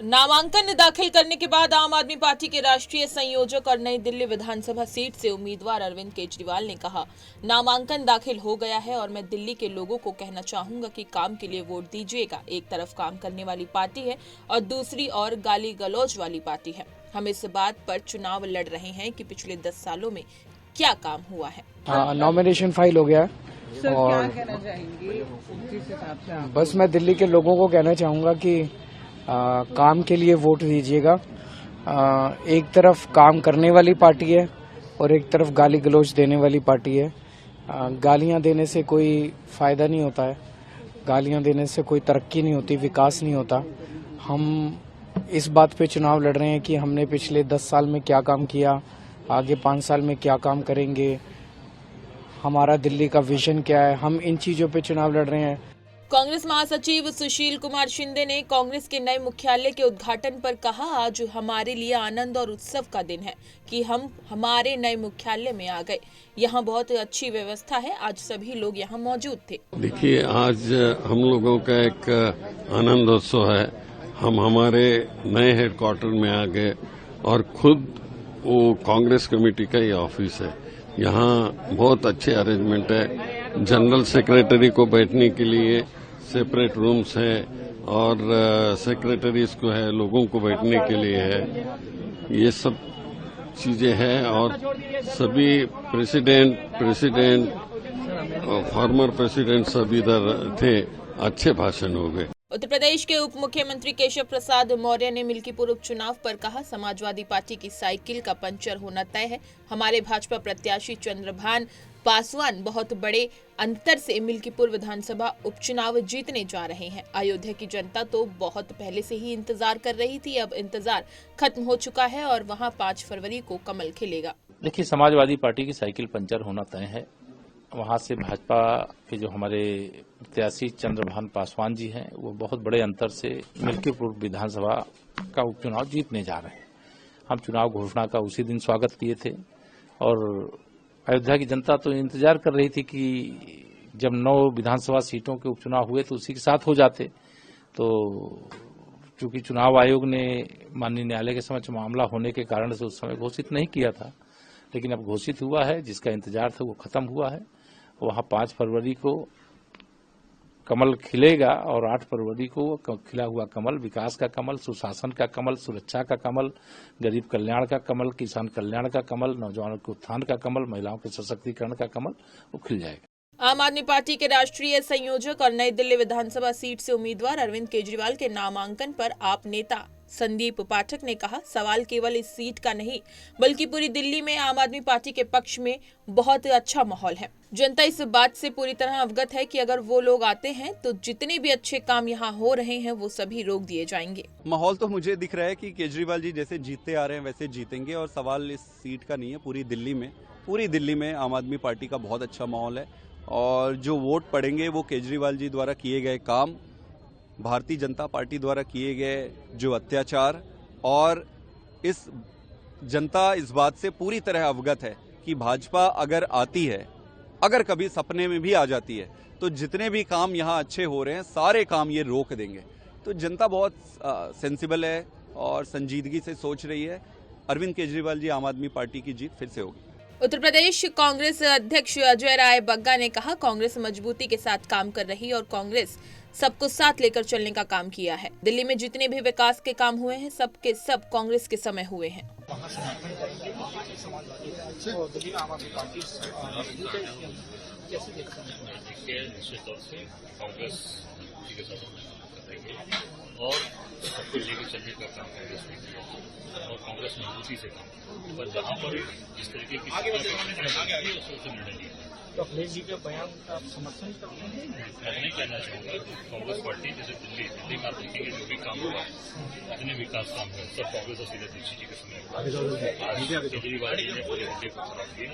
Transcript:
नामांकन दाखिल करने के बाद आम आदमी पार्टी के राष्ट्रीय संयोजक और नई दिल्ली विधानसभा सीट से उम्मीदवार अरविंद केजरीवाल ने कहा, नामांकन दाखिल हो गया है और मैं दिल्ली के लोगों को कहना चाहूंगा कि काम के लिए वोट दीजिएगा। एक तरफ काम करने वाली पार्टी है और दूसरी ओर गाली गलौज वाली पार्टी है। हम इस बात पर चुनाव लड़ रहे हैं कि पिछले 10 सालों में क्या काम हुआ है। नॉमिनेशन फाइल हो गया है सर, और क्या कहना चाहेंगे जिस हिसाब से आप बस मैं दिल्ली के लोगों को कहना चाहूंगा कि काम के लिए वोट दीजिएगा। एक तरफ काम करने वाली पार्टी है और एक तरफ गाली गलौज देने वाली पार्टी है। गालियां देने से कोई फायदा नहीं होता है, गालियां देने से कोई तरक्की नहीं होती, विकास नहीं होता। हम इस बात पे चुनाव लड़ रहे हैं कि हमने पिछले 10 साल में क्या काम किया, आगे 5 साल में क्या काम करेंगे, हमारा दिल्ली का विजन क्या है। हम इन चीजों पे चुनाव लड़ रहे हैं। कांग्रेस महासचिव सुशील कुमार शिंदे ने कांग्रेस के नए मुख्यालय के उद्घाटन पर कहा, आज हमारे लिए आनंद और उत्सव का दिन है कि हम हमारे नए मुख्यालय में आ गए। यहाँ बहुत अच्छी व्यवस्था है, आज सभी लोग यहाँ मौजूद थे। देखिए, आज हम लोगों का एक आनंद उत्सव है। हम हमारे नए हेडक्वार्टर में आ गए और खुद वो कांग्रेस कमेटी का ही ऑफिस है। यहाँ बहुत अच्छे अरेंजमेंट है। जनरल सेक्रेटरी को बैठने के लिए सेपरेट रूम्स है और सेक्रेटरीज को है, लोगों को बैठने के लिए है। ये सब चीजें हैं और सभी प्रेसिडेंट फॉर्मर प्रेसिडेंट सब इधर थे। अच्छे भाषण हो गए। उत्तर प्रदेश के उप मुख्यमंत्री केशव प्रसाद मौर्य ने मिल्कीपुर उपचुनाव पर कहा, समाजवादी पार्टी की साइकिल का पंचर होना तय है। हमारे भाजपा प्रत्याशी चंद्रभान पासवान बहुत बड़े अंतर से मिल्कीपुर विधानसभा उपचुनाव जीतने जा रहे हैं। अयोध्या की जनता तो बहुत पहले से ही इंतजार कर रही थी, अब इंतजार खत्म हो चुका है और वहां 5 फरवरी को कमल खिलेगा। देखिए, समाजवादी पार्टी की साइकिल पंचर होना तय है। वहां से भाजपा के जो हमारे प्रत्याशी चंद्रभान पासवान जी हैं, वो बहुत बड़े अंतर से मिल्कीपुर विधानसभा का उपचुनाव जीतने जा रहे हैं। हम चुनाव घोषणा का उसी दिन स्वागत किए थे और अयोध्या की जनता तो इंतजार कर रही थी कि जब 9 विधानसभा सीटों के उपचुनाव हुए तो उसी के साथ हो जाते। तो चूंकि चुनाव आयोग ने माननीय न्यायालय के समक्ष मामला होने के कारण से उस समय घोषित नहीं किया था, लेकिन अब घोषित हुआ है। जिसका इंतजार था वो खत्म हुआ है। वहां 5 फरवरी को कमल खिलेगा और 8 फरवरी को खिला हुआ कमल विकास का कमल, सुशासन का कमल, सुरक्षा का कमल, गरीब कल्याण का कमल, किसान कल्याण का कमल, नौजवानों के उत्थान का कमल, महिलाओं के सशक्तिकरण का कमल वो खिल जाएगा। आम आदमी पार्टी के राष्ट्रीय संयोजक और नई दिल्ली विधानसभा सीट से उम्मीदवार अरविंद केजरीवाल के नामांकन पर आप नेता संदीप पाठक ने कहा, सवाल केवल इस सीट का नहीं बल्कि पूरी दिल्ली में आम आदमी पार्टी के पक्ष में बहुत अच्छा माहौल है। जनता इस बात से पूरी तरह अवगत है कि अगर वो लोग आते हैं तो जितने भी अच्छे काम यहाँ हो रहे हैं वो सभी रोक दिए जाएंगे। माहौल तो मुझे दिख रहा है कि केजरीवाल जी जैसे जीतते आ रहे हैं वैसे जीतेंगे और सवाल इस सीट का नहीं है। पूरी दिल्ली में आम आदमी पार्टी का बहुत अच्छा माहौल है और जो वोट पड़ेंगे वो केजरीवाल जी द्वारा किए गए काम, भारतीय जनता पार्टी द्वारा किए गए जो अत्याचार, और इस जनता इस बात से पूरी तरह अवगत है कि भाजपा अगर आती है, अगर कभी सपने में भी आ जाती है, तो जितने भी काम यहाँ अच्छे हो रहे हैं सारे काम ये रोक देंगे। तो जनता बहुत सेंसिबल है और संजीदगी से सोच रही है। अरविंद केजरीवाल जी आम आदमी पार्टी की जीत फिर से होगी। उत्तर प्रदेश कांग्रेस अध्यक्ष अजय राय बग्गा ने कहा, कांग्रेस मजबूती के साथ काम कर रही है और कांग्रेस सबको साथ लेकर चलने का काम किया है। दिल्ली में जितने भी विकास के काम हुए हैं सब के सब कांग्रेस के समय हुए हैं। और सबको लेकर चलने का काम कांग्रेस ने किया और कांग्रेस मजबूती से काम, पर जहाँ पर जिस तरीके की निर्णय लिया। तो अखिलेश जी के बयान का आप समर्थन करते हैं? मैं नहीं कहना चाहूँगा। कांग्रेस पार्टी जैसे दिल्ली में आप देखेंगे जो भी काम हुआ, जितने विकास काम हुए सब कांग्रेस और सीधे दीक्षित जी के समय केजरीवाल जी ने पूरे मुद्दे को खराब किया।